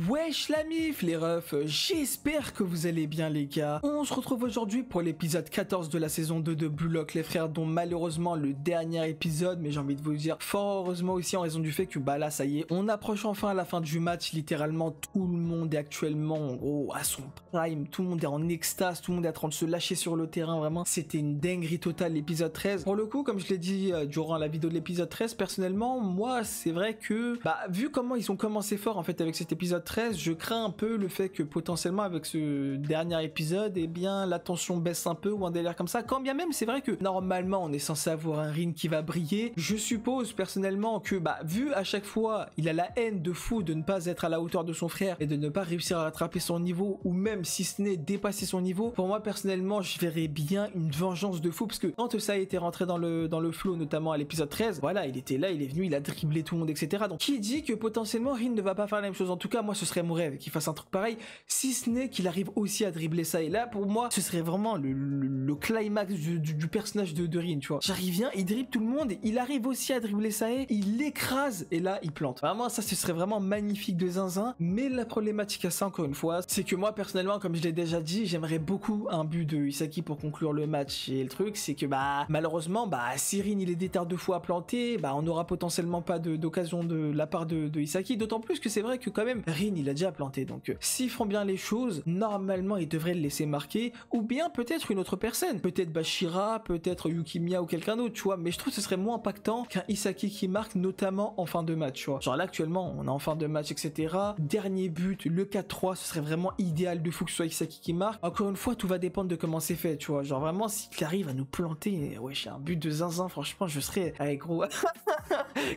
Wesh la mif les refs, j'espère que vous allez bien les gars. On se retrouve aujourd'hui pour l'épisode 14 de la saison 2 de Blue Lock les frères, dont malheureusement le dernier épisode, mais j'ai envie de vous dire fort heureusement aussi en raison du fait que bah là ça y est, on approche enfin à la fin du match, littéralement tout le monde est actuellement en gros à son prime, tout le monde est en extase, tout le monde est en train de se lâcher sur le terrain, vraiment c'était une dinguerie totale l'épisode 13. Pour le coup, comme je l'ai dit durant la vidéo de l'épisode 13, personnellement moi c'est vrai que bah vu comment ils ont commencé fort en fait avec cet épisode 13, je crains un peu le fait que potentiellement avec ce dernier épisode, eh bien la tension baisse un peu ou un délire comme ça, quand bien même c'est vrai que normalement on est censé avoir un Rin qui va briller. Je suppose personnellement que bah vu à chaque fois il a la haine de fou de ne pas être à la hauteur de son frère et de ne pas réussir à rattraper son niveau ou même si ce n'est dépasser son niveau, pour moi personnellement je verrais bien une vengeance de fou parce que quand ça a été rentré dans le flow notamment à l'épisode 13, voilà il était là, il est venu, il a dribblé tout le monde etc. Donc qui dit que potentiellement Rin ne va pas faire la même chose? En tout cas moi ce serait mon rêve qu'il fasse un truc pareil, si ce n'est qu'il arrive aussi à dribbler ça, et là pour moi ce serait vraiment le climax du personnage de Rin, tu vois. J'arrive bien, il dribble tout le monde, il arrive aussi à dribbler ça et il l'écrase et là il plante. Vraiment ça ce serait vraiment magnifique de zinzin, mais la problématique à ça encore une fois, c'est que moi personnellement comme je l'ai déjà dit, j'aimerais beaucoup un but de Isaki pour conclure le match, et le truc c'est que bah malheureusement bah si Rin il est déter deux fois à planter, bah on n'aura potentiellement pas d'occasion de la part de Isaki, d'autant plus que c'est vrai que quand même Rin il a déjà planté, donc s'ils font bien les choses, normalement ils devraient le laisser marquer, ou bien peut-être une autre personne, peut-être Bashira, peut-être Yukimiya ou quelqu'un d'autre, tu vois, mais je trouve que ce serait moins impactant qu'un Isaki qui marque, notamment en fin de match, tu vois. Genre là actuellement on est en fin de match etc, dernier but, le 4-3, ce serait vraiment idéal de fou que ce soit Isaki qui marque. Encore une fois tout va dépendre de comment c'est fait, tu vois, genre vraiment s'il arrive à nous planter, ouais j'ai un but de zinzin, franchement je serais, allez gros,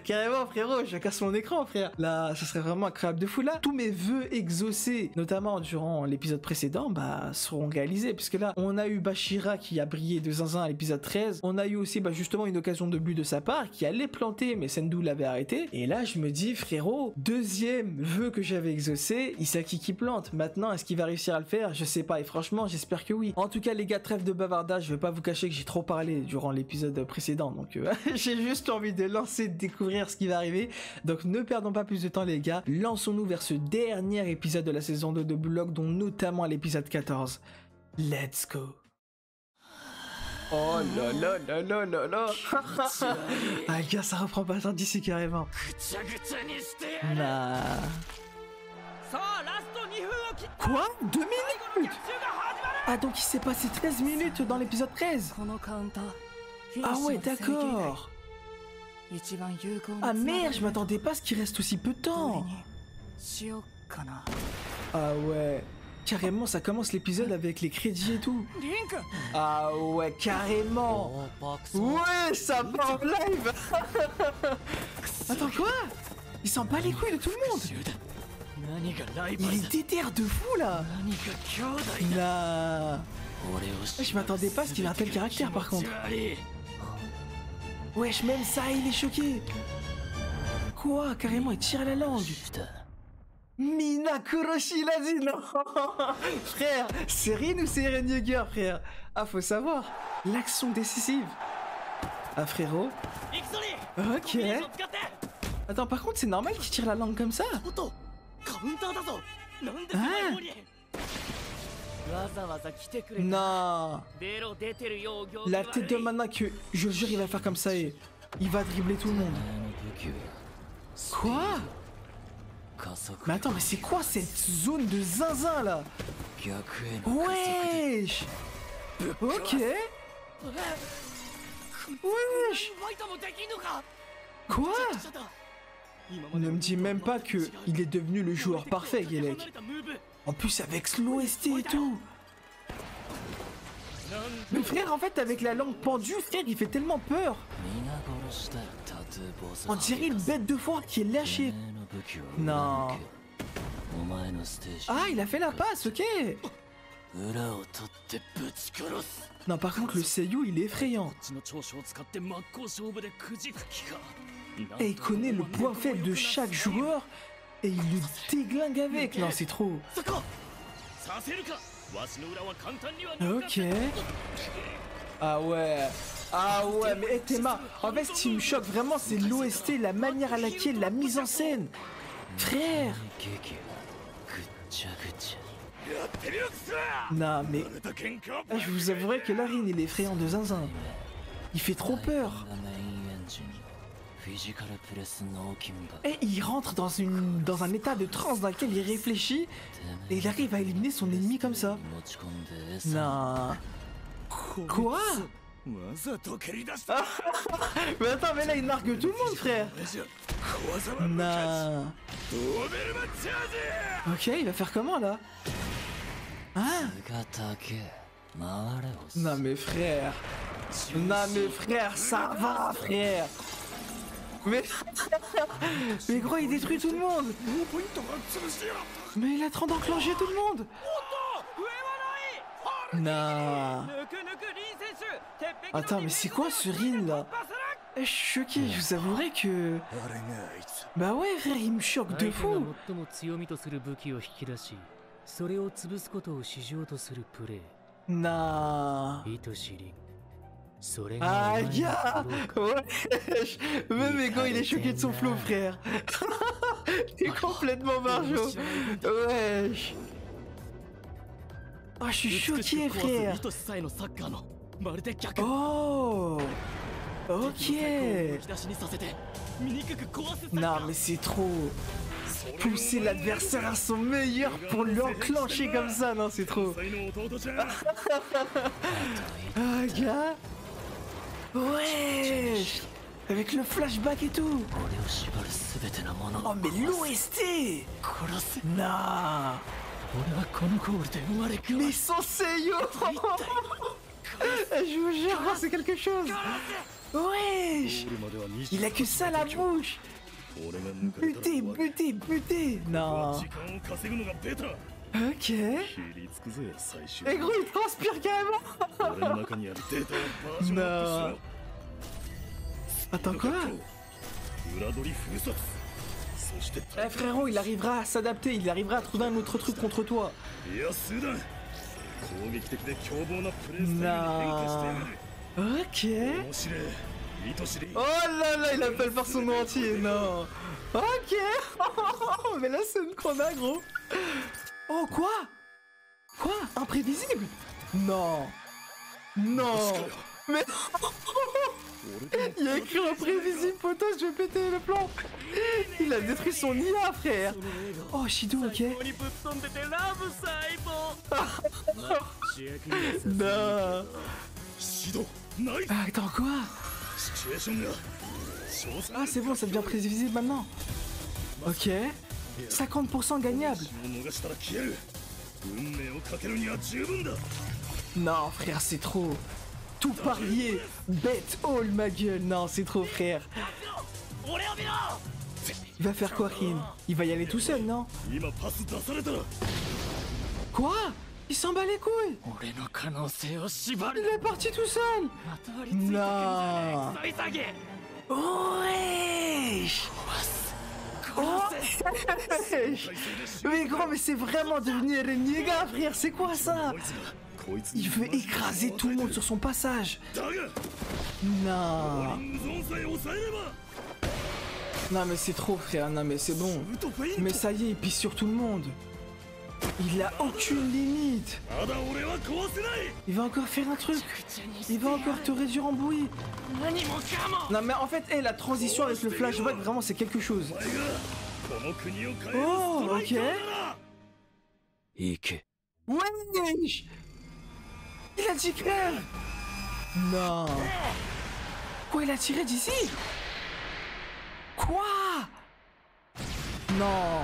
carrément frérot, je casse mon écran frère, là ce serait vraiment incroyable de fou. Là tous mes vœux exaucés, notamment durant l'épisode précédent, bah seront réalisés, puisque là on a eu Bashira qui a brillé de zinzin à l'épisode 13, on a eu aussi bah justement une occasion de but de sa part qui allait planter mais Sendou l'avait arrêté, et là je me dis frérot, deuxième vœu que j'avais exaucé, Isaki qui plante. Maintenant est-ce qu'il va réussir à le faire? Je sais pas, et franchement j'espère que oui. En tout cas les gars, trêve de bavardage, je vais pas vous cacher que j'ai trop parlé durant l'épisode précédent, donc j'ai juste envie de lancer, de découvrir ce qui va arriver, donc ne perdons pas plus de temps les gars, lançons-nous vers ce dernier épisode de la saison 2 de Blue Lock, dont notamment l'épisode 14. Let's go. Oh là là là là là là. Ah gars, ça reprend pas tant d'ici carrément. Nah. Quoi? 2 minutes? Ah donc il s'est passé 13 minutes dans l'épisode 13. Ah ouais d'accord. Ah merde, je m'attendais pas à ce qu'il reste aussi peu de temps. Ah ouais, carrément ça commence l'épisode avec les crédits et tout. Ah ouais, carrément. Ouais, ça va en live. Attends quoi? Il s'en bat les couilles de tout le monde. Il est déter de fou là. Là. Je m'attendais pas à ce qu'il ait un tel caractère par contre. Wesh, même ça il est choqué. Quoi? Carrément il tire à la langue. Mina Kuroshi l'a dit, non. Frère, c'est Rin ou c'est Eren Yeager, frère? Ah, faut savoir. L'action décisive. Ah, frérot. Ok. Attends, par contre, c'est normal qu'il tire la langue comme ça? Hein? Non. La tête de Mana que, je jure, il va faire comme ça et il va dribbler tout le monde. Quoi? Mais attends, mais c'est quoi cette zone de zinzin là? Wesh. Ok. Wesh. Quoi? Ne me dis même pas que il est devenu le joueur parfait, Gelek. En plus avec l'OST et tout. Mais frère, en fait, avec la langue pendue, frère, il fait tellement peur. On dirait une bête de foire qui est lâchée. Non. Ah, il a fait la passe, ok. Non, par contre, le Seiyu, il est effrayant. Et il connaît le point faible de chaque joueur et il le déglingue avec. Non, c'est trop. Ok. Ah ouais. Ah ouais, mais hey, Théma, en fait, ce qui me choque vraiment, c'est l'OST, la manière à laquelle, la mise en scène. Frère. Non, mais ah, je vous avouerai que Larin, il est effrayant de zinzin. Il fait trop peur. Et il rentre dans un état de transe dans lequel il réfléchit et il arrive à éliminer son ennemi comme ça. Non. Quoi? Mais attends, mais là il nargue tout le monde, frère. Non. Ok, il va faire comment là? Hein? Non mais frère. Non mais frère, ça va frère. Mais gros, il détruit tout le monde. Mais il a trop d'enclencher tout le monde. Non. Attends, mais c'est quoi ce Rin là? Je suis choqué, je vous avouerai que... Bah ouais frère, il me choque de fou. Non. Ah gars. Wesh. Même Ego il est choqué de son flow frère. Il est complètement margeau. Wesh. Oh je suis choqué frère. Oh. Ok. Non mais c'est trop. Pousser l'adversaire à son meilleur pour l'enclencher comme ça, non c'est trop. Ah gars. Ouais. Avec le flashback et tout. Oh mais l'OST. Non. Mais son Seiyo. Je vous jure, c'est quelque chose. Wesh. Il a que ça à la bouche. Buter, buter, buter. Non. Ok. Et gros, il transpire carrément. Non. Attends quoi? Eh frérot, il arrivera à s'adapter, il arrivera à trouver un autre truc contre toi. Non. Ok. Oh là là, il appelle par son nom entier, non. Ok. Mais la scène qu'on a, gros. Oh quoi? Quoi? Imprévisible? Non. Non. Mais il y a écrit imprévisible, potos, je vais péter le plan. Il a détruit son IA, frère. Oh, Shido, ok. Non. Ah, attends, quoi? Ah, c'est bon, ça devient prévisible maintenant. Ok. 50% gagnable. Non, frère, c'est trop. Tout parier. Bet all, ma gueule. Non, c'est trop, frère. Il va faire quoi, Rin? Il va y aller tout seul, non? Quoi? Il s'en bat les couilles. Il est parti tout seul. Non. Wesh. Wesh. Mais gros, mais c'est vraiment devenu Renega, frère. C'est quoi ça? Il veut écraser tout le monde sur son passage. Non. Non mais c'est trop frère, non mais c'est bon. Mais ça y est, il pisse sur tout le monde. Il a aucune limite. Il va encore faire un truc. Il va encore te réduire en bouillie. Non mais en fait, hey, la transition avec le flashback, vraiment c'est quelque chose. Oh, ok. Wesh. Il a dit crève. Non. Quoi, il a tiré d'ici? Quoi? Non.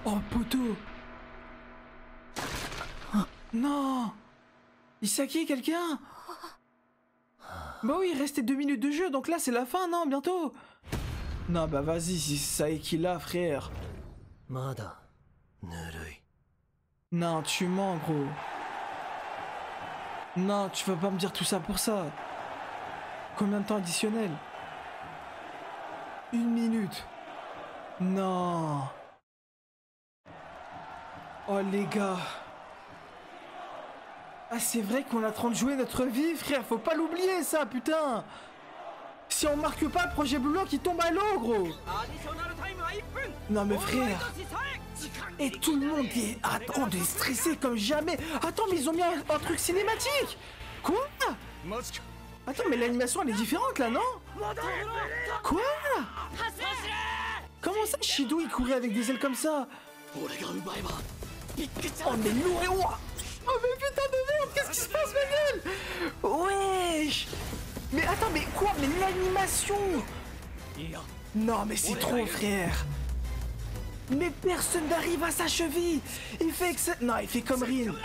Oh, poteau. Non. Il s'acquiert quelqu'un? Bah oui, il restait 2 minutes de jeu, donc là c'est la fin, non, bientôt? Non, bah vas-y, si ça est qu'il a, frère. Non, tu mens, gros. Non, tu vas pas me dire tout ça pour ça. Combien de temps additionnel? 1 minute. Non. Oh les gars. Ah, c'est vrai qu'on a 30 joué notre vie, frère. Faut pas l'oublier, ça, putain. Si on marque pas, le projet Blue Lock, il tombe à l'eau, gros. Non, mais frère. Et tout le monde est... Attends, est stressé comme jamais. Attends, mais ils ont mis un truc cinématique. Quoi? Attends, mais l'animation, elle est différente, là, non? Quoi? Comment ça, Shido, il courait avec des ailes comme ça? Oh, mais lourd et ouah. Oh, mais putain de merde, qu'est-ce qui se passe, ma gueule? Wesh. Mais attends, mais quoi? Mais l'animation? Non, mais c'est trop, frère. Mais personne n'arrive à sa cheville. Il fait non, il fait comme Rin.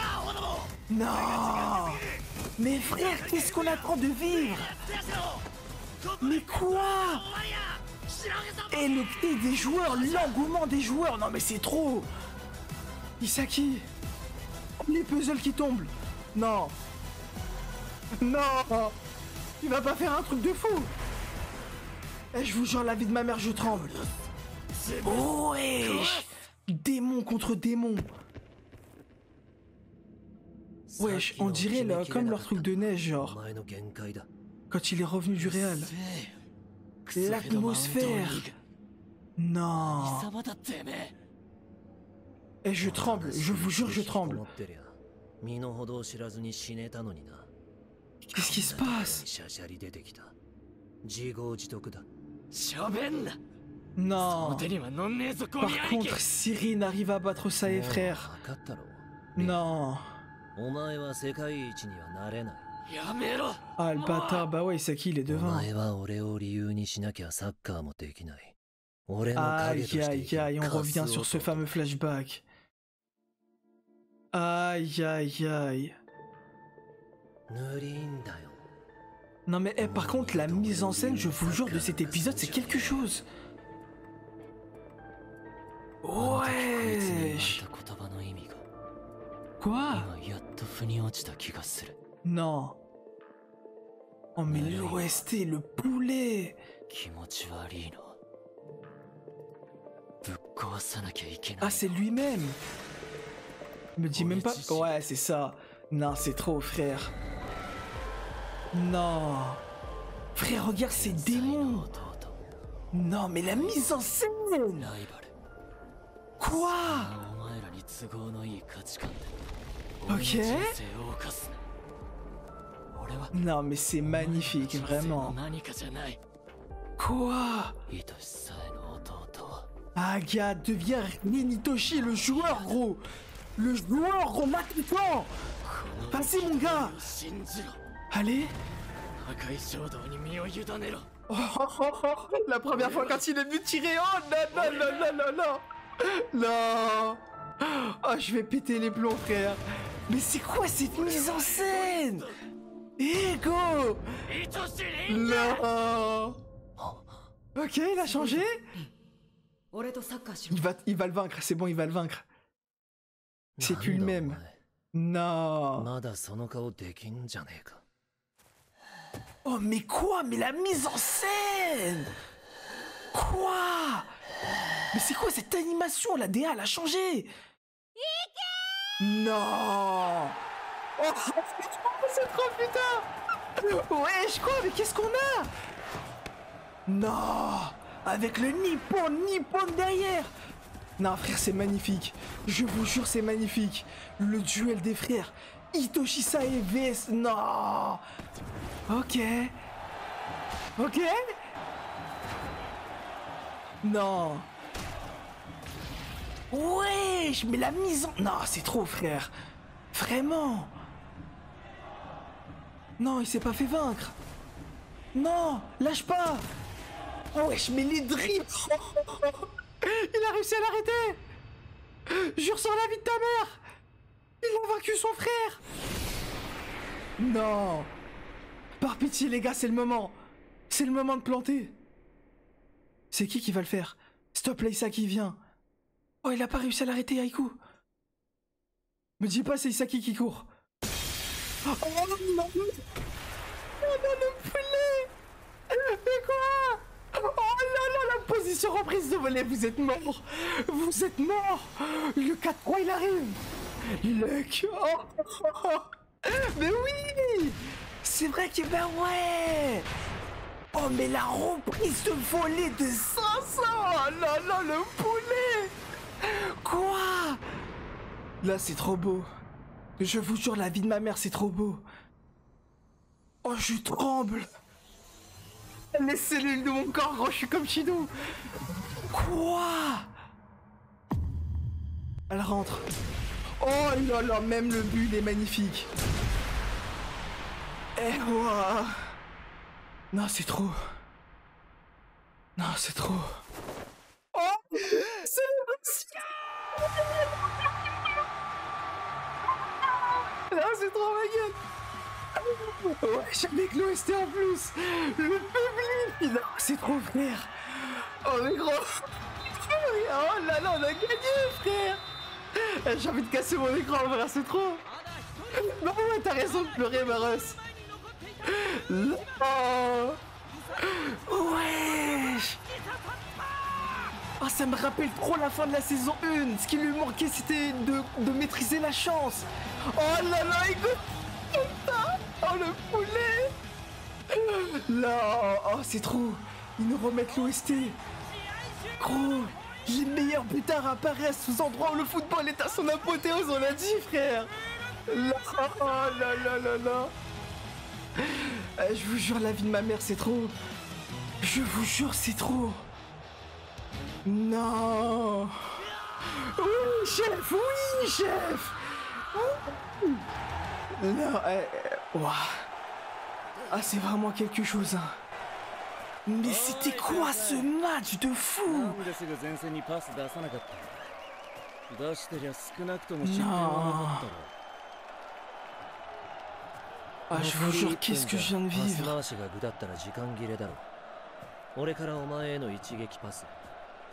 Non. Mais frère, qu'est-ce qu'on attend de vivre? Mais quoi? Et le cri des joueurs, l'engouement des joueurs. Non, mais c'est trop. Isaki. Les puzzles qui tombent. Non. Non. Il va pas faire un truc de fou. Eh, je vous jure, la vie de ma mère, je tremble. Oh, wesh. Démon contre démon. Wesh, on dirait là, comme leur truc de neige, genre. Quand il est revenu du réel. L'atmosphère. Non. Et je tremble, je vous jure, je tremble. Qu'est-ce qui se passe? Non. Par contre, Siri n'arrive à battre Sae, frère. Non. Ah, le bâtard, bah ouais, Isaki, il est devant. Aïe, aïe, aïe, on revient sur ce fameux flashback. Aïe, aïe, aïe. Non mais par contre, la mise en scène, je vous jure, de cet épisode, c'est quelque chose. Wesh. Quoi? Non. Oh mais l'OST, le poulet. Ah, c'est lui-même. Me dis même pas... Ouais, c'est ça. Non, c'est trop, frère. Non. Frère, regarde ces démons. Non, mais la mise en scène. Quoi? Ok. Non, mais c'est magnifique, vraiment. Quoi? Aga devient Rinitoshi, le joueur, gros. Le joueur, gros, maintenant. Vas-y, mon gars. Allez. Oh, la première fois quand il est venu tirer. Oh, non, non, non, non, non, non. Non. Oh, je vais péter les plombs, frère. Mais c'est quoi cette mise en scène? Ego. Non. Ok, il a changé. Il va le vaincre, c'est bon, il va le vaincre. C'est plus le même. Non. Oh, mais quoi? Mais la mise en scène. Quoi? Mais c'est quoi cette animation? La DA, elle a changé. Non. Oh, c'est trop putain. Wesh, quoi? Mais qu'est-ce qu'on a? Non. Avec le Nippon derrière. Non, frère, c'est magnifique. Je vous jure, c'est magnifique. Le duel des frères. Hitoshi Sae vs... Non. Ok. Ok. Non. Wesh, mais la mise en... Non, c'est trop, frère. Vraiment. Non, il s'est pas fait vaincre. Non, lâche pas. Wesh, mais les dribbles. Il a réussi à l'arrêter. Jure sur la vie de ta mère. Il a vaincu son frère. Non. Par pitié, les gars, c'est le moment. C'est le moment de planter. C'est qui va le faire? Stop, là, Isaki vient. Oh, il a pas réussi à l'arrêter, Haiku. Me dis pas, c'est Isaki qui court. Oh non, non. Oh non, le poulet. Mais quoi? Oh là là, la position reprise de volet, vous êtes mort. Le 4-3, il arrive. Le... Oh. Mais oui! C'est vrai que bah ouais! Oh mais la reprise de volée de 500! Oh là là, le poulet! Quoi? Là c'est trop beau. Je vous jure, la vie de ma mère c'est trop beau. Oh je tremble! Les cellules de mon corps, gros, je suis comme Chidou! Quoi? Elle rentre. Oh là là, même le but il est magnifique. Eh ouah. Non, c'est trop. Non, c'est trop. Oh, c'est non, c'est trop ma gueule. Ouais, avec l'OST en plus. Le public. Non, c'est trop, frère. Oh, mais gros. Oh là là, on a gagné, frère. J'ai envie de casser mon écran, frère, c'est trop. Non, ouais, t'as raison de pleurer, Maros. Non. Wesh. Oh, ça me rappelle trop la fin de la saison 1. Ce qui lui manquait, c'était de maîtriser la chance. Oh là là, écoute. Oh, le poulet. Là, oh, c'est trop. Ils nous remettent l'OST. Gros, les meilleurs butards apparaissent aux endroits où le football est à son apothéose, on l'a dit, frère. Là, oh là là là là. Je vous jure, la vie de ma mère, c'est trop. Je vous jure, c'est trop. Non. Oui, chef, oui, chef. Non, ouah. Ah, c'est vraiment quelque chose, hein. Mais c'était quoi ce match de fou? Non. Ah, je vous jure, qu'est-ce que je viens de vivre?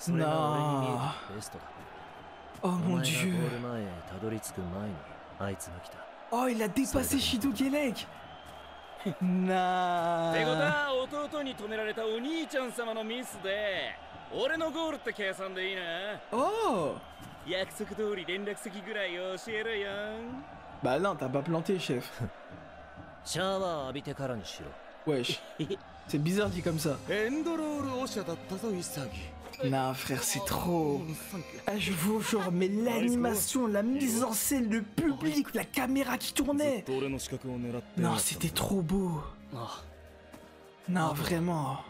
Non. Oh mon Dieu. Oh, il a dépassé Shidou Gelek. Non. Oh. Bah non, t'as pas planté, chef. Wesh. C'est bizarre dit comme ça. Non frère, c'est trop. Ah, je vous jure, mais l'animation, la mise en scène, le public, la caméra qui tournait. Non, c'était trop beau. Non, vraiment.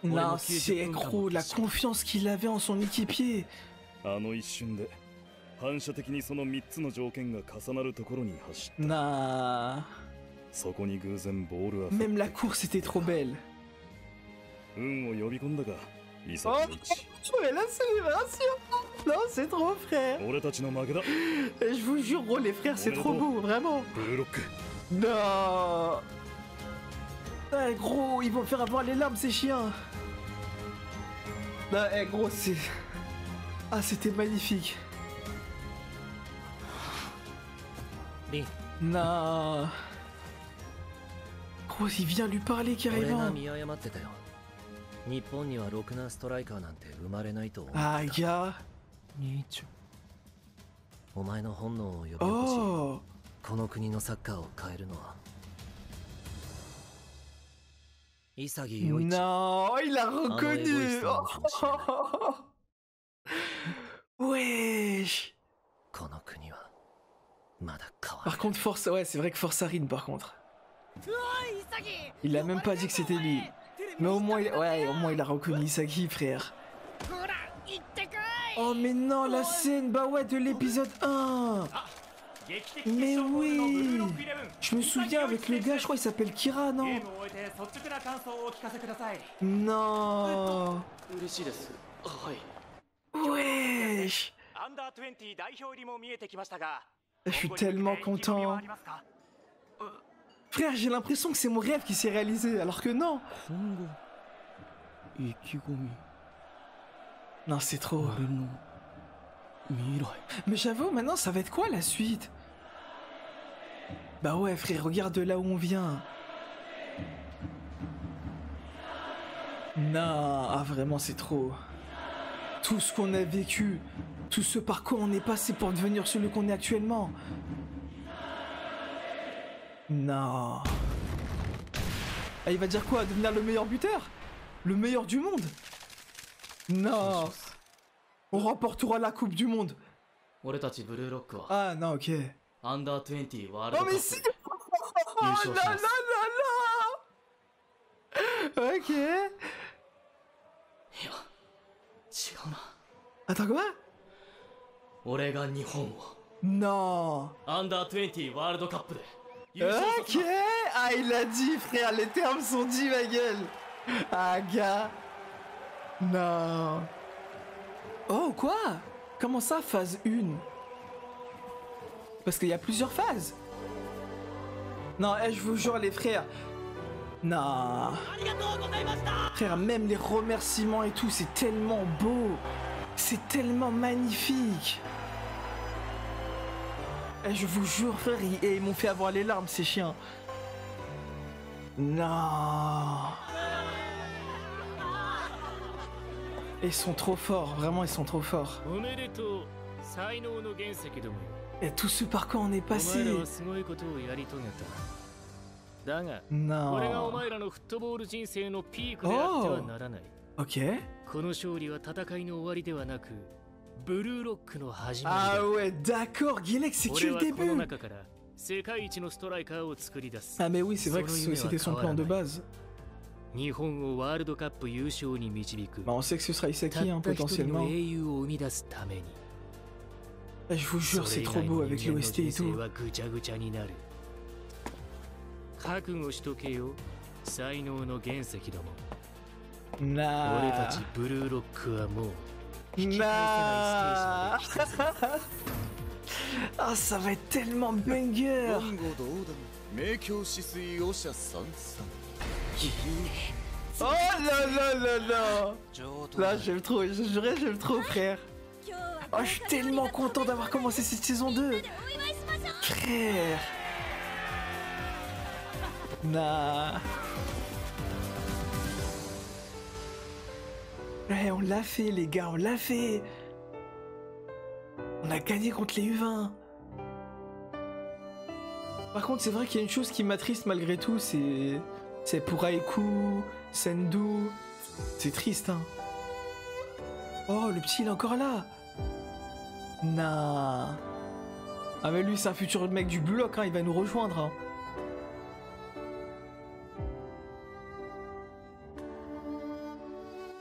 Non, c'est gros, la confiance qu'il avait en son équipier. Non. Même la course était trop belle. Oh, mais la célébration. Non, c'est trop, frère. Et je vous jure, gros, les frères, c'est trop beau, vraiment. Non. Eh, gros, ils vont faire avoir les larmes, ces chiens. Non, eh, gros, c'est... Ah, c'était magnifique. Non. Gros, il vient lui parler carrément. Ah, gars. Oh. Non, il a reconnu. Wesh. Par contre, Force... Ouais, c'est vrai que Force-Arine, par contre. Il a même pas dit que c'était lui. Mais au moins, ouais, au moins il a reconnu Isagi, frère. Oh mais non, la scène, bah ouais, de l'épisode 1. Mais oui. Je me souviens avec le gars, je crois il s'appelle Kira, non? Non. Wesh. Je suis tellement content. Frère, j'ai l'impression que c'est mon rêve qui s'est réalisé, alors que non. Non, c'est trop. Mais j'avoue, maintenant, ça va être quoi la suite? Bah ouais, frère, regarde de là où on vient. Non, ah vraiment, c'est trop. Tout ce qu'on a vécu, tout ce par quoi on est passé pour devenir celui qu'on est actuellement. Non. Ah, il va dire quoi? Devenir le meilleur buteur? Le meilleur du monde? Non. On remportera la Coupe du Monde. Ah non, ok. Oh mais si. Oh là là là là. Ok. Attends quoi? Non. Ok. Ah il a dit frère, les termes sont dits ma gueule. Ah gars. Non. Oh quoi? Comment ça phase 1? Parce qu'il y a plusieurs phases. Non, je vous jure les frères. Non. Frère, même les remerciements et tout, c'est tellement beau. C'est tellement magnifique. Je vous jure frère, ils m'ont fait avoir les larmes ces chiens. Non. Ils sont trop forts, vraiment ils sont trop forts. Et tout ce par quoi on est passé. Non. Oh. Ok. Ah ouais, d'accord, Gilek, c'est que le début. Ah mais oui, c'est vrai que c'était son plan de base. Bah, on sait que ce sera Isaki hein, potentiellement. Je vous jure, c'est trop beau avec l'OST et tout. Nah. Nah. Ah, ça va être tellement banger. Oh là là là là. Là j'aime trop, je jurais j'aime trop frère. Oh je suis tellement content d'avoir commencé cette saison 2. Frère. Nah. Ouais, on l'a fait les gars, on l'a fait. On a gagné contre les U20. Par contre c'est vrai qu'il y a une chose qui m'attriste malgré tout, c'est pour Aiku, Sendu. C'est triste hein. Oh le petit il est encore là. Nah. Ah mais lui c'est un futur mec du bloc hein, il va nous rejoindre hein.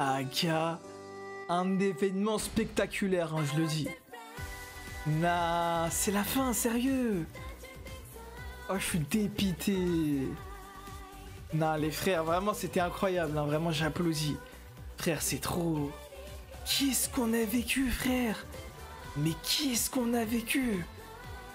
Ah gars, un événement spectaculaire hein, je le dis. Nah, c'est la fin, sérieux. Oh je suis dépité. Non les frères, vraiment c'était incroyable, hein, vraiment j'applaudis. Frère c'est trop... Qu'est-ce qu'on a vécu frère? Mais qu'est-ce qu'on a vécu?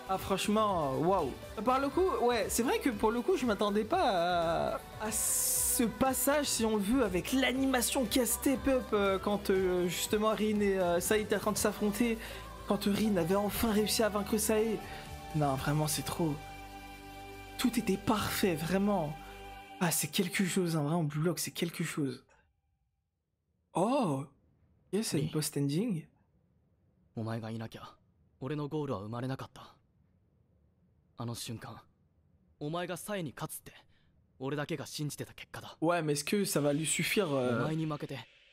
Ah franchement, waouh. Par le coup, ouais, c'est vrai que pour le coup je m'attendais pas à ce passage si on le veut avec l'animation qui a step up quand justement Rin et Sae étaient en train de s'affronter. Quand Rin avait enfin réussi à vaincre Sae. Non vraiment c'est trop... Tout était parfait, vraiment. Ah, c'est quelque chose, hein, vraiment, Blue Lock, c'est quelque chose. Oh! Yes, c'est une post-ending. Ouais, mais est-ce que ça va lui suffire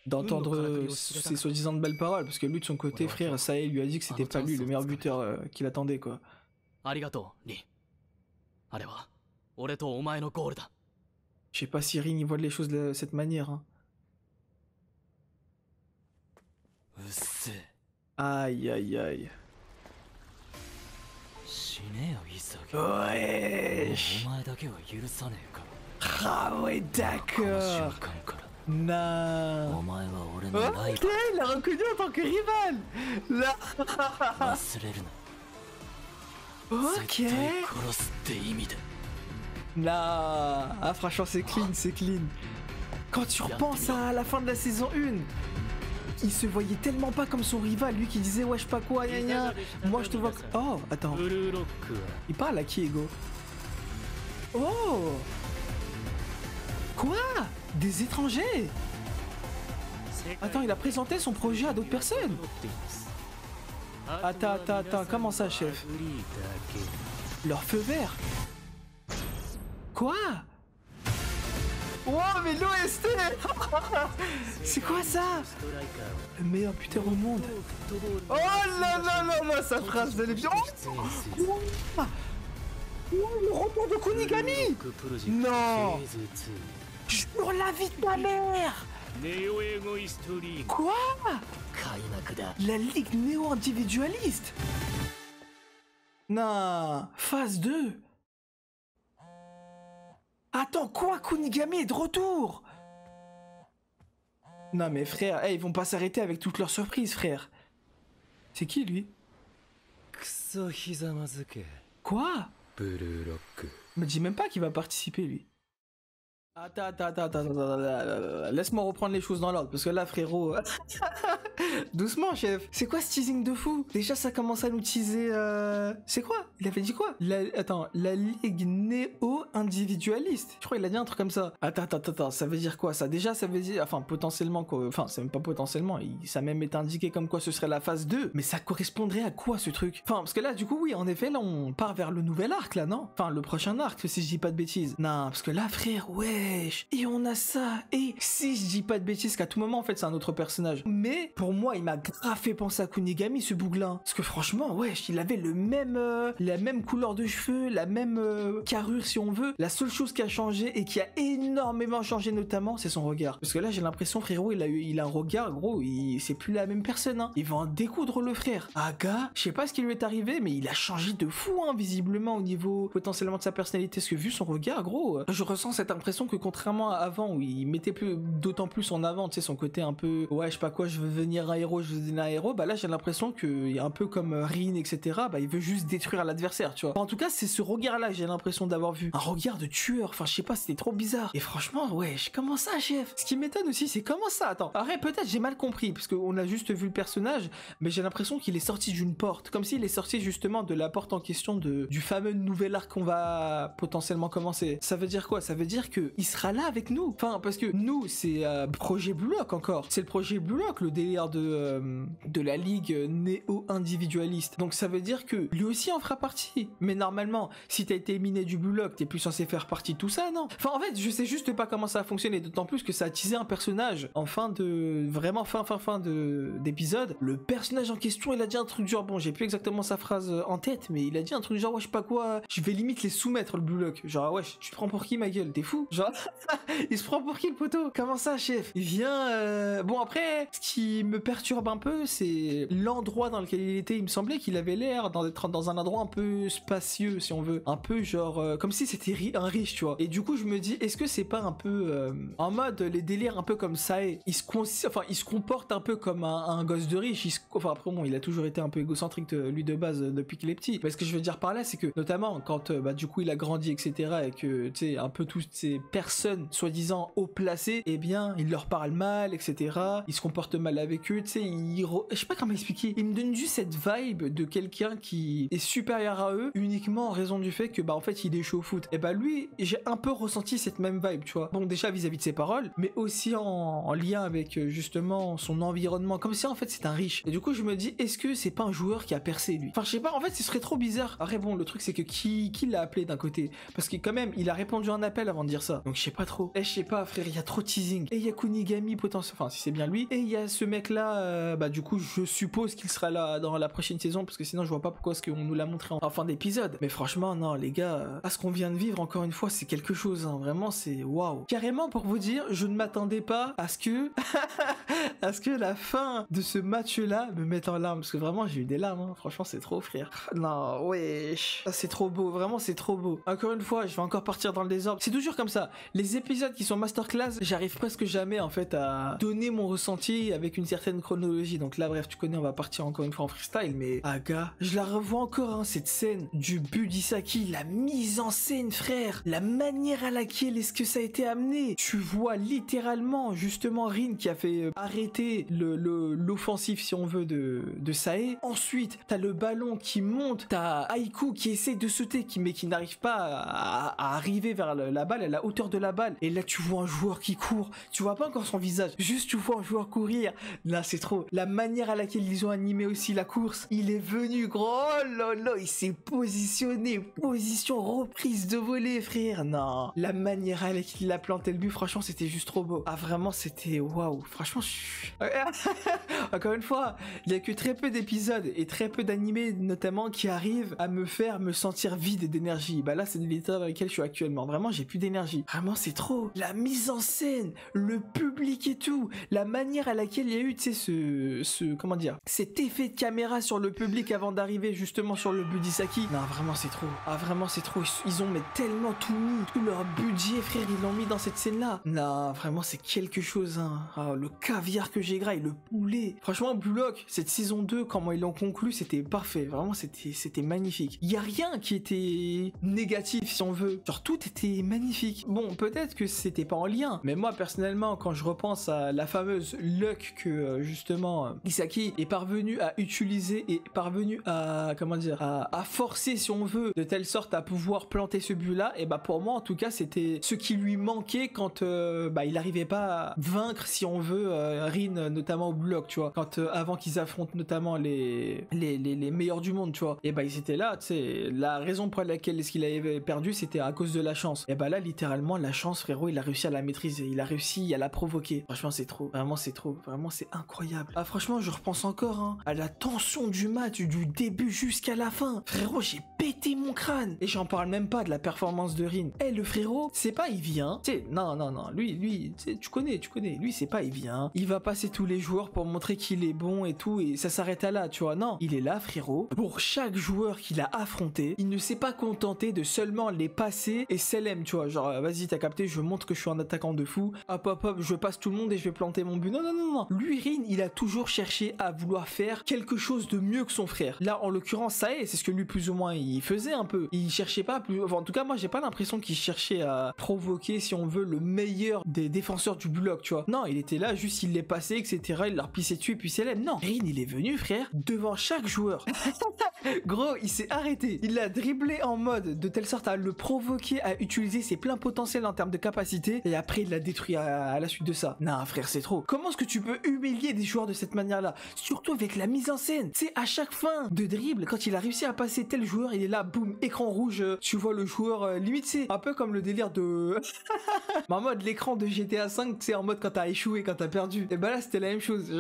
d'entendre ces soi-disant de belles paroles? Parce que lui, de son côté, frère, Sae lui a dit que c'était pas lui le meilleur buteur qu'il attendait, quoi. Je sais pas si Rin y voit les choses de cette manière. Hein. Aïe aïe aïe. Ouais. Ah ouais d'accord. Non. Ok, il l'a reconnu en tant que rival. Là. Ok. Non. Ah franchement c'est clean, c'est clean. Quand tu repenses à la fin de la saison 1, il se voyait tellement pas comme son rival, lui qui disait ouais je sais pas quoi, gna gna. Moi je te vois... Oh, attends. Il parle à qui, Ego? Oh. Quoi? Des étrangers? Attends, il a présenté son projet à d'autres personnes. Attends, comment ça, chef? Leur feu vert? Quoi? Wow, mais l'OST. C'est quoi ça? Le meilleur buteur au monde. Oh là là là là, sa phrase de l'épisode. Oh, le retour de Kunigami. Non. Sur la vie de ma mère. Quoi? La ligue néo-individualiste? Non, phase 2. Attends, quoi? Kunigami est de retour? Non mais frère, hey, ils vont pas s'arrêter avec toutes leurs surprises, frère. C'est qui lui? Quoi? Me dis même pas qu'il va participer lui. Attends, laisse-moi reprendre les choses dans l'ordre, parce que là, frérot... Doucement, chef. C'est quoi ce teasing de fou? Déjà, ça commence à nous teaser... C'est quoi? Il avait dit quoi? Attends, la ligue néo-individualiste. Je crois qu'il a dit un truc comme ça. Attends, ça veut dire quoi ça? Déjà, ça veut dire... Enfin, potentiellement, quoi. Enfin, c'est même pas potentiellement. Ça a même été indiqué comme quoi ce serait la phase 2. Mais ça correspondrait à quoi, ce truc? Enfin, parce que là, du coup, oui, en effet, là, on part vers le nouvel arc, là, non? Enfin, le prochain arc, si je dis pas de bêtises. Non, parce que là, frère, ouais... Et on a ça. Et si je dis pas de bêtises, qu'à tout moment, en fait, c'est un autre personnage. Mais pour moi, il m'a grave fait penser à Kunigami, ce bouglin. Parce que franchement, wesh, il avait le même, la même couleur de cheveux, la même carrure, si on veut. La seule chose qui a changé et qui a énormément changé, notamment, c'est son regard. Parce que là, j'ai l'impression, frérot, il a un regard, gros, c'est plus la même personne. Hein. Il va en découdre, le frère. Aga, je sais pas ce qui lui est arrivé, mais il a changé de fou, hein, visiblement, au niveau potentiellement de sa personnalité. Parce que vu son regard, gros, je ressens cette impression que contrairement à avant où il mettait d'autant plus en avant, tu sais, son côté un peu ouais, je sais pas quoi, je veux devenir un héros, bah là j'ai l'impression qu'il est un peu comme Rin, etc. Bah il veut juste détruire l'adversaire, tu vois. Enfin, en tout cas, c'est ce regard-là, j'ai l'impression d'avoir vu. Un regard de tueur, enfin je sais pas, c'était trop bizarre. Et franchement, ouais, comment ça, chef? Ce qui m'étonne aussi, c'est comment ça? Attends, arrête, peut-être j'ai mal compris, parce qu'on a juste vu le personnage, mais j'ai l'impression qu'il est sorti d'une porte, comme s'il est sorti justement de la porte en question du fameux nouvel arc qu'on va potentiellement commencer. Ça veut dire quoi? Ça veut dire que il sera là avec nous. Enfin, parce que nous, c'est projet Blue Lock encore. C'est le projet Blue Lock, le délire de la ligue néo-individualiste. Donc ça veut dire que lui aussi en fera partie. Mais normalement, si t'as été éliminé du Blue Lock, t'es plus censé faire partie de tout ça, non? Enfin, en fait, je sais juste pas comment ça a fonctionné. D'autant plus que ça a teasé un personnage en fin de... Vraiment fin d'épisode. Le personnage en question, il a dit un truc genre... Bon, j'ai plus exactement sa phrase en tête, mais il a dit un truc genre, ouais, je sais pas quoi... Je vais limite les soumettre, le Blue Lock. Genre, ouais, tu te prends pour qui, ma gueule? T'es fou? Genre... Il se prend pour qui, le poteau? Comment ça, chef? Il vient... Bon, après, ce qui me perturbe un peu, c'est l'endroit dans lequel il était. Il me semblait qu'il avait l'air d'être dans un endroit un peu spacieux, si on veut. Un peu genre... comme si c'était un riche, tu vois. Et du coup, je me dis, est-ce que c'est pas un peu... en mode, les délires un peu comme ça, il se comporte un peu comme un gosse de riche. Enfin, après, bon, il a toujours été un peu égocentrique, lui, de base, depuis qu'il est petit. Mais ce que je veux dire par là, c'est que, notamment, quand, du coup, il a grandi, etc., et que, tu sais, un peu toutes ces personnes, soi-disant haut placés, eh bien, il leur parle mal, etc. Il se comporte mal avec eux, tu sais, je sais pas comment expliquer. Il me donne juste cette vibe de quelqu'un qui est supérieur à eux uniquement en raison du fait que, bah, en fait, il est chaud au foot. Et bah, lui, j'ai un peu ressenti cette même vibe, tu vois. Bon, déjà vis-à-vis de ses paroles, mais aussi en lien avec, justement, son environnement. Comme si, en fait, c'est un riche. Et du coup, je me dis, est-ce que c'est pas un joueur qui a percé, lui? Enfin, je sais pas, en fait, ce serait trop bizarre. Après, bon, le truc, c'est que qui l'a appelé d'un côté? Parce que, quand même, il a répondu à un appel avant de dire ça. Donc, je sais pas trop. Je sais pas, frère, il y a trop de teasing. Et il y a Kunigami potentiellement, enfin, si c'est bien lui. Et il y a ce mec-là, bah, du coup, je suppose qu'il sera là dans la prochaine saison, parce que sinon, je vois pas pourquoi est-ce qu'on nous l'a montré en fin d'épisode. Mais franchement, non, les gars, à ce qu'on vient de vivre, encore une fois, c'est quelque chose, hein. Vraiment, c'est waouh. Carrément, pour vous dire, je ne m'attendais pas à ce que, à ce que la fin de ce match-là me mette en larmes, parce que vraiment, j'ai eu des larmes, hein. Franchement, c'est trop, frère. Non, wesh. C'est trop beau, vraiment, c'est trop beau. Encore une fois, je vais encore partir dans le désordre. C'est toujours comme ça. Les épisodes qui sont masterclass, j'arrive presque jamais, en fait, à donner mon ressenti avec une certaine chronologie. Donc là, bref, tu connais, on va partir encore une fois en freestyle, mais Aga, je la revois encore, hein, cette scène du but d'Isaki, la mise en scène, frère, la manière à laquelle est-ce que ça a été amené. Tu vois littéralement, justement, Rin qui a fait arrêter l'offensive, si on veut, de Sae. Ensuite, t'as le ballon qui monte, t'as Aiku qui essaie de sauter, mais qui n'arrive pas à arriver vers la balle à la hauteur de la balle. Et là, tu vois un joueur qui court. Tu vois pas encore son visage. Juste, tu vois un joueur courir. Là, c'est trop. La manière à laquelle ils ont animé aussi la course. Il est venu, gros. Oh là là, il s'est positionné. Position reprise de volée, frère. Non. La manière à laquelle il a planté le but, franchement, c'était juste trop beau. Ah, vraiment, c'était waouh. Franchement, encore une fois, il y a que très peu d'épisodes et très peu d'animés, notamment, qui arrivent à me faire me sentir vide d'énergie. Bah là, c'est l'état dans lequel je suis actuellement. Vraiment, j'ai plus d'énergie. Vraiment, c'est trop. La mise en scène, le public et tout, la manière à laquelle il y a eu, tu sais, comment dire, cet effet de caméra sur le public avant d'arriver justement sur le but d'Isaki. Non, vraiment, c'est trop. Ah, vraiment, c'est trop. Ils ont mais tellement tout mis, tout leur budget, frère, ils l'ont mis dans cette scène-là. Non, vraiment, c'est quelque chose, hein. Ah, le caviar que j'ai graillé, le poulet. Franchement, Blue Lock, cette saison 2, comment ils l'ont conclu, c'était parfait. Vraiment, c'était magnifique. Il y a rien qui était négatif, si on veut. Genre, tout était magnifique. Bon, peut-être que c'était pas en lien, mais moi, personnellement, quand je repense à la fameuse luck que, justement, Isaki est parvenu à utiliser et parvenu à, comment dire, à forcer, si on veut, de telle sorte à pouvoir planter ce but-là, et bah, pour moi, en tout cas, c'était ce qui lui manquait quand, il n'arrivait pas à vaincre, si on veut, Rin, notamment au bloc, tu vois. Quand, avant qu'ils affrontent notamment les meilleurs du monde, tu vois. Et bah, ils étaient là, tu sais. La raison pour laquelle est-ce qu'il avait perdu, c'était à cause de la chance. Et bah là, littéralement, la chance, frérot, il a réussi à la maîtriser. Il a réussi à la provoquer. Franchement, c'est trop. Vraiment, c'est trop. Vraiment, c'est incroyable. Ah, franchement, je repense encore, hein, à la tension du match, du début jusqu'à la fin. Frérot, j'ai pété mon crâne. Et j'en parle même pas de la performance de Rin. Eh, le frérot, c'est pas il vient. Tu sais, non. Lui, tu connais. Lui, c'est pas il vient. Il va passer tous les joueurs pour montrer qu'il est bon et tout. Et ça s'arrête à là, tu vois. Non, il est là, frérot. Pour chaque joueur qu'il a affronté, il ne s'est pas contenté de seulement les passer et s'LM, tu vois. Genre, vas-y, t'as capté, je montre que je suis un attaquant de fou. Hop, je passe tout le monde et je vais planter mon but. Non. Lui, Rin, il a toujours cherché à vouloir faire quelque chose de mieux que son frère. Là, en l'occurrence, ça est, c'est ce que lui, plus ou moins, il faisait un peu. Il cherchait pas plus. Enfin, en tout cas, moi, j'ai pas l'impression qu'il cherchait à provoquer, si on veut, le meilleur des défenseurs du bloc, tu vois. Non, il était là, juste il les passait, etc. Il leur pissait dessus et puis s'LM. Non, Rin, il est venu, frère, devant chaque joueur. Gros, il s'est arrêté. Il l'a dribblé en mode de telle sorte à le provoquer à utiliser ses pleins potentiels en termes de capacité. Et après, il l'a détruit à la suite de ça. Non, frère, c'est trop. Comment est-ce que tu peux humilier des joueurs de cette manière-là? Surtout avec la mise en scène. C'est à chaque fin de dribble, quand il a réussi à passer tel joueur, il est là, boum, écran rouge. Tu vois le joueur, limite, c'est un peu comme le délire de... en mode l'écran de GTA 5, c'est en mode quand t'as échoué, quand t'as perdu. Et bah là, c'était la même chose.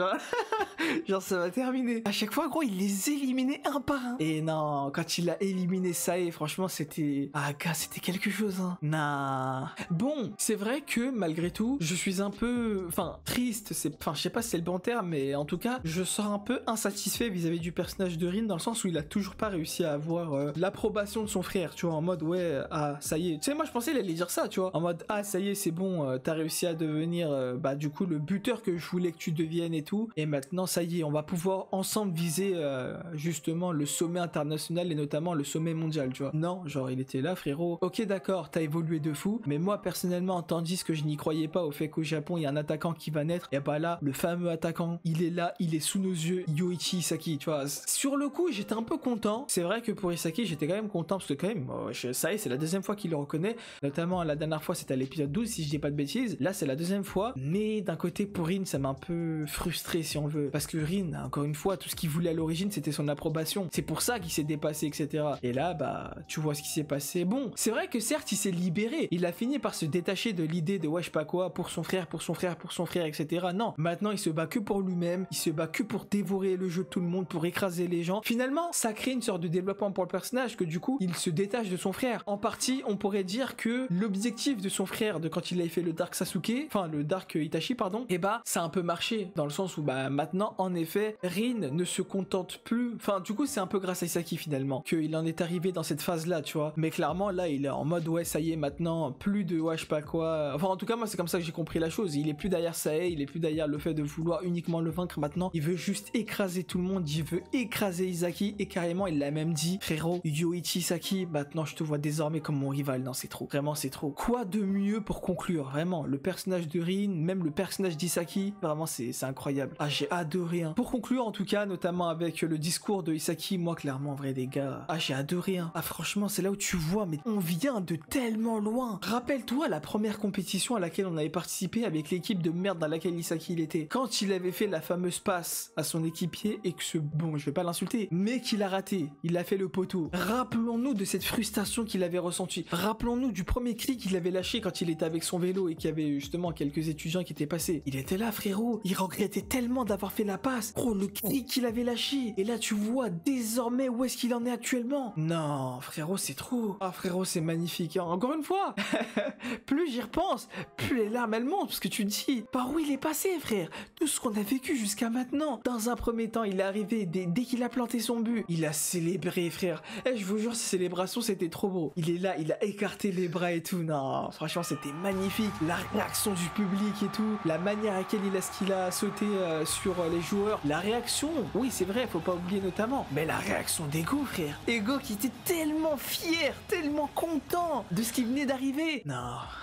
Genre, ça va terminer. À chaque fois, gros, il les éliminait un par un. Et non, quand il a éliminé Sae, franchement, c'était... Ah, gars, c'était quelque chose, hein. Nah. Bon, c'est vrai que, malgré tout, je suis un peu... Enfin, triste. Enfin, je sais pas si c'est le bon terme, mais en tout cas, je sors un peu insatisfait vis-à-vis du personnage de Rin, dans le sens où il a toujours pas réussi à avoir l'approbation de son frère, tu vois, en mode, ouais, ah, ça y est. Tu sais, moi, je pensais qu'il allait dire ça, tu vois, en mode, ah, ça y est, c'est bon, t'as réussi à devenir, du coup, le buteur que je voulais que tu deviennes et tout, et maintenant, ça y est, on va pouvoir ensemble viser, justement, le sommet international et notamment le sommet mondial, tu vois. Non, genre, il était là, frérot. Ok, d'accord, t'as évolué de fou, mais moi, personnellement, tandis que je n'y croyais pas au fait qu'au Japon, il y a un attaquant qui va naître, et bah là, le fameux attaquant, il est là, il est sous nos yeux, Yoichi Isaki, tu vois. Sur le coup, j'étais un peu content. C'est vrai que pour Isaki, j'étais quand même content, parce que quand même, ça y est, c'est la deuxième fois qu'il le reconnaît, notamment la dernière fois, c'était à l'épisode 12, si je dis pas de bêtises. Là, c'est la deuxième fois, mais d'un côté, pour Rin, ça m'a un peu frustré, si on veut, parce que Rin, encore une fois, tout ce qu'il voulait à l'origine, c'était son approbation. C'est pour ça qu'il s'est dépassé, etc. Et là, bah, tu vois ce qui s'est passé. Bon, c'est vrai que certes, il s'est libéré. Il a fini par se détacher de l'idée de ouais, je sais pas quoi, pour son frère, etc. Non, maintenant, il se bat que pour lui-même. Il se bat que pour dévorer le jeu de tout le monde, pour écraser les gens. Finalement, ça crée une sorte de développement pour le personnage que du coup, il se détache de son frère. En partie, on pourrait dire que l'objectif de son frère, de quand il avait fait le Dark Sasuke, enfin, le Dark Itachi, pardon, et bah, ça a un peu marché. Dans le sens où, bah, maintenant, en effet, Rin ne se contente plus. Enfin, du coup, c'est un peu grâce à Isaki, finalement, qu'il en est arrivé dans cette phase-là, tu vois. Mais clairement, là, il est en mode, ouais, ça y est, maintenant, plus de, ouais, je sais pas quoi. Enfin, en tout cas, moi, c'est comme ça que j'ai compris la chose. Il est plus derrière Sae, il est plus derrière le fait de vouloir uniquement le vaincre maintenant. Il veut juste écraser tout le monde, il veut écraser Isaki, et carrément, il l'a même dit, frérot, Yoichi Isaki, maintenant, je te vois désormais comme mon rival. Non, c'est trop. Vraiment, c'est trop. Quoi de mieux pour conclure? Vraiment, le personnage de Rin, même le personnage d'Isaki, vraiment, c'est incroyable. Ah, j'ai adoré, hein. Pour conclure, en tout cas, notamment avec le discours de Isaki, moi, clairement, en vrai, les gars, ah, j'ai adoré, hein. Ah, franchement, c'est là où tu vois, mais on vient de tellement loin. Rappelle-toi la première compétition à laquelle on avait participé avec l'équipe de merde dans laquelle Isaki il était. Quand il avait fait la fameuse passe à son équipier et que bon, je vais pas l'insulter, mais qu'il a raté, il a fait le poteau. Rappelons-nous de cette frustration qu'il avait ressentie. Rappelons-nous du premier cri qu'il avait lâché quand il était avec son vélo et qu'il y avait justement quelques étudiants qui étaient passés. Il était là, frérot. Il regrettait tellement d'avoir fait la passe. Gros, le cri qu'il avait lâché. Et là, tu vois désormais où est-ce qu'il en est actuellement. Non, frérot, c'est trop. Ah, frérot, c'est magnifique. Encore une fois, plus j'y repense, plus les larmes elles montent parce que tu te dis par où il est passé, frère. Tout ce qu'on a vécu jusqu'à maintenant. Dans un premier temps, il est arrivé dès qu'il a planté son but. Il a célébré, frère. Eh, je vous jure, ces célébrations, c'était trop beau. Il est là, il a écarté les bras et tout. Non, franchement, c'était magnifique. La réaction du public et tout. La manière à laquelle il a sauté sur les joueurs. La réaction, oui, c'est vrai, faut pas oublier notamment. Mais la réaction d'Ego, frère. Ego qui était tellement fier, tellement content de ce qui venait d'arriver. Non,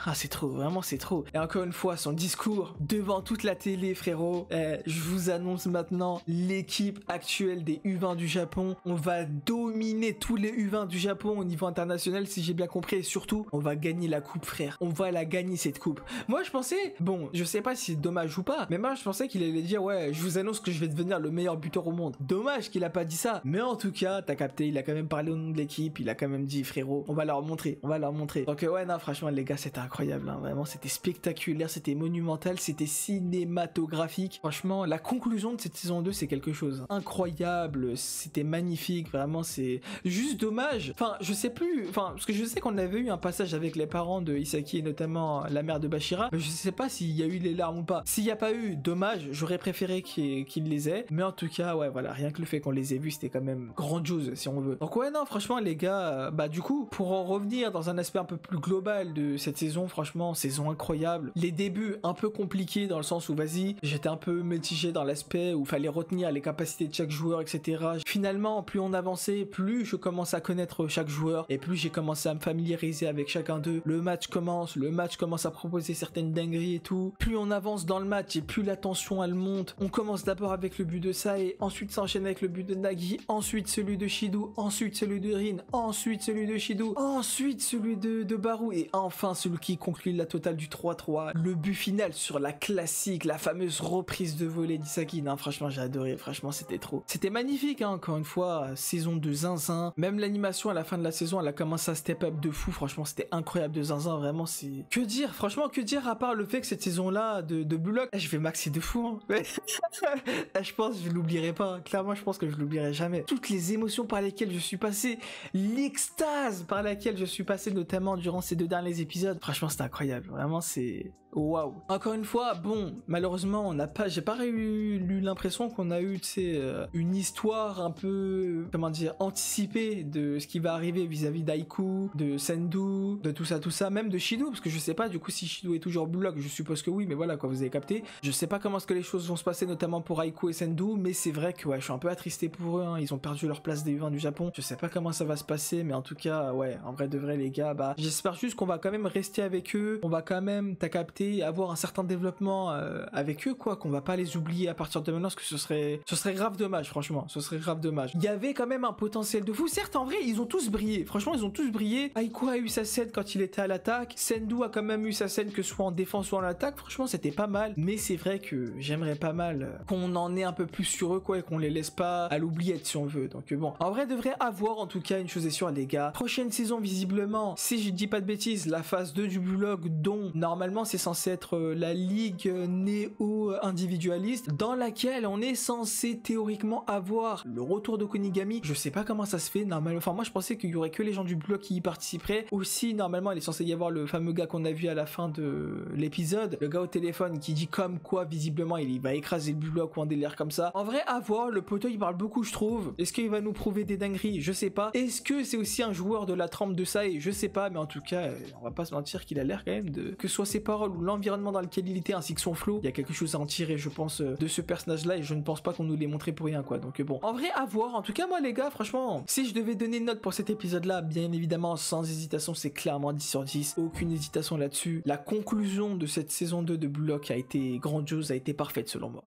ah, c'est trop, vraiment, c'est trop. Et encore une fois, son discours devant toute la télé, frérot. Je vous annonce maintenant l'équipe actuelle des U20 du Japon. On va dominer tous les U20 du Japon au niveau international, si j'ai bien compris. Et surtout, on va gagner la coupe, frère. On va la gagner, cette coupe. Moi, je pensais, bon, je sais pas si c'est dommage ou pas, mais moi, je pensais qu'il allait dire, ouais, je vous annonce que je vais devenir le meilleur buteur au monde. Dommage qu'il a pas dit ça. Mais en tout cas, t'as capté, il a quand même parlé au nom de l'équipe. Il a quand même dit, frérot, on va leur montrer. On va leur montrer. Donc, ouais, non, franchement, les gars, c'était incroyable. Hein. Vraiment, c'était spectaculaire, c'était monumental, c'était cinématographique. Franchement, la conclusion de cette saison 2, c'est quelque chose. Incroyable, c'était magnifique, vraiment, c'est juste dommage. Enfin, je sais plus, enfin, parce que je sais qu'on avait eu un passage avec les parents de Isaki et notamment la mère de Bashira, mais je sais pas s'il y a eu les larmes ou pas. S'il n'y a pas eu, dommage, j'aurais préféré qu'il les ait, mais en tout cas, ouais, voilà, rien que le fait qu'on les ait vus, c'était quand même grandiose, si on veut. Donc ouais, non, franchement, les gars, bah du coup, pour en revenir dans un aspect un peu plus global de cette saison, franchement, saison incroyable. Les débuts un peu compliqués dans le sens où, vas-y, j'étais un peu mitigé dans l'aspect où fallait retenir les capacités de chaque joueur, etc. Finalement, plus on avançait, plus je commence à connaître chaque joueur et plus j'ai commencé à me familiariser avec chacun d'eux. Le match commence à proposer certaines dingueries et tout. Plus on avance dans le match et plus la tension elle monte. On commence d'abord avec le but de Sae, ensuite s'enchaîne avec le but de Nagi, ensuite celui de Shidu, ensuite celui de Rin, ensuite celui de Shidu, ensuite celui de Baru et enfin celui qui conclut la totale du 3-3. Le but final sur la classique, la fameuse reprise de volée d'Isaki. Non, franchement, j'ai adoré. Franchement, c'était trop. C'était magnifique, hein, encore une fois. Saison de zinzin. Même l'animation à la fin de la saison, elle a commencé à step up de fou. Franchement, c'était incroyable de zinzin. Vraiment, c'est... Que dire? Franchement, que dire à part le fait que cette saison-là de Blue Lock, je vais maxer de fou. Hein. Je pense que je l'oublierai pas. Clairement, je pense que je l'oublierai jamais. Toutes les émotions par lesquelles je suis passé, l'extase par laquelle je suis passé, notamment durant ces 2 derniers épisodes. Franchement, c'était incroyable. Vraiment, c'est... Waouh. Encore une fois, bon, malheureusement, j'ai pas eu l'impression qu'on a eu, tu sais, une histoire un peu, comment dire, anticipée de ce qui va arriver vis-à-vis d'Aiku, de Sendu, de tout ça, même de Shido, parce que je sais pas du coup si Shido est toujours Blue Lock, je suppose que oui, mais voilà, quoi, vous avez capté. Je sais pas comment est-ce que les choses vont se passer, notamment pour Aiku et Sendu, mais c'est vrai que ouais, je suis un peu attristé pour eux, hein. Ils ont perdu leur place des U20 du Japon. Je sais pas comment ça va se passer, mais en tout cas, ouais, en vrai de vrai, les gars, bah, j'espère juste qu'on va quand même rester avec eux, on va quand même, t'as capté, avoir un certain développement avec eux, quoi, qu'on va pas les oublier à partir de maintenant, parce que ce serait grave dommage, franchement, ce serait grave dommage. Il y avait quand même un potentiel de fou, certes, en vrai, ils ont tous brillé, franchement, ils ont tous brillé. Aiku a eu sa scène quand il était à l'attaque, Sendu a quand même eu sa scène que ce soit en défense ou en attaque, franchement, c'était pas mal, mais c'est vrai que j'aimerais pas mal qu'on en ait un peu plus sur eux, quoi, et qu'on les laisse pas à l'oubliette, si on veut. Donc bon, en vrai, devrait avoir, en tout cas, une chose est sûre, les gars, prochaine saison, visiblement, si je dis pas de bêtises, la phase 2 du Blue Lock, dont normalement c'est censé être la ligue néo-individualiste, dans laquelle on est censé théoriquement avoir le retour de Konigami. Je sais pas comment ça se fait, normalement, enfin moi je pensais qu'il y aurait que les gens du Blue Lock qui y participeraient. Aussi, normalement, il est censé y avoir le fameux gars qu'on a vu à la fin de l'épisode, le gars au téléphone qui dit comme quoi, visiblement, il va écraser le Blue Lock ou un délire comme ça. En vrai, à voir, le poteau, il parle beaucoup, je trouve. Est-ce qu'il va nous prouver des dingueries? Je sais pas. Est-ce que c'est aussi un joueur de la trempe de Sae? Je sais pas, mais en tout cas, on va pas se mentir qu'il a l'air quand même de... Que ce soit ses paroles ou l'environnement dans lequel il était, ainsi que son flow, il y a quelque chose à en tirer, je pense, de ce personnage-là, et je ne pense pas qu'on nous l'ait montré pour rien, quoi. Donc bon, en vrai, à voir. En tout cas, moi, les gars, franchement, si je devais donner une note pour cet épisode-là, bien évidemment, sans hésitation, c'est clairement 10 sur 10. Aucune hésitation là-dessus. La conclusion de cette saison 2 de Blue Lock a été grandiose, a été parfaite, selon moi.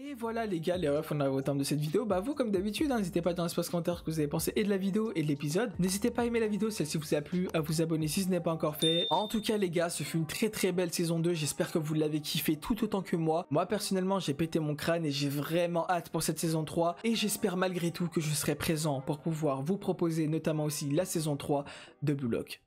Et voilà les gars, les refs, on arrive au terme de cette vidéo. Bah vous comme d'habitude, n'hésitez pas dans l'espace commentaire ce que vous avez pensé et de la vidéo et de l'épisode. N'hésitez pas à aimer la vidéo, celle-ci vous a plu, à vous abonner si ce n'est pas encore fait. En tout cas les gars, ce fut une très belle saison 2, j'espère que vous l'avez kiffé tout autant que moi. Moi personnellement j'ai pété mon crâne et j'ai vraiment hâte pour cette saison 3. Et j'espère malgré tout que je serai présent pour pouvoir vous proposer notamment aussi la saison 3 de Blue Lock.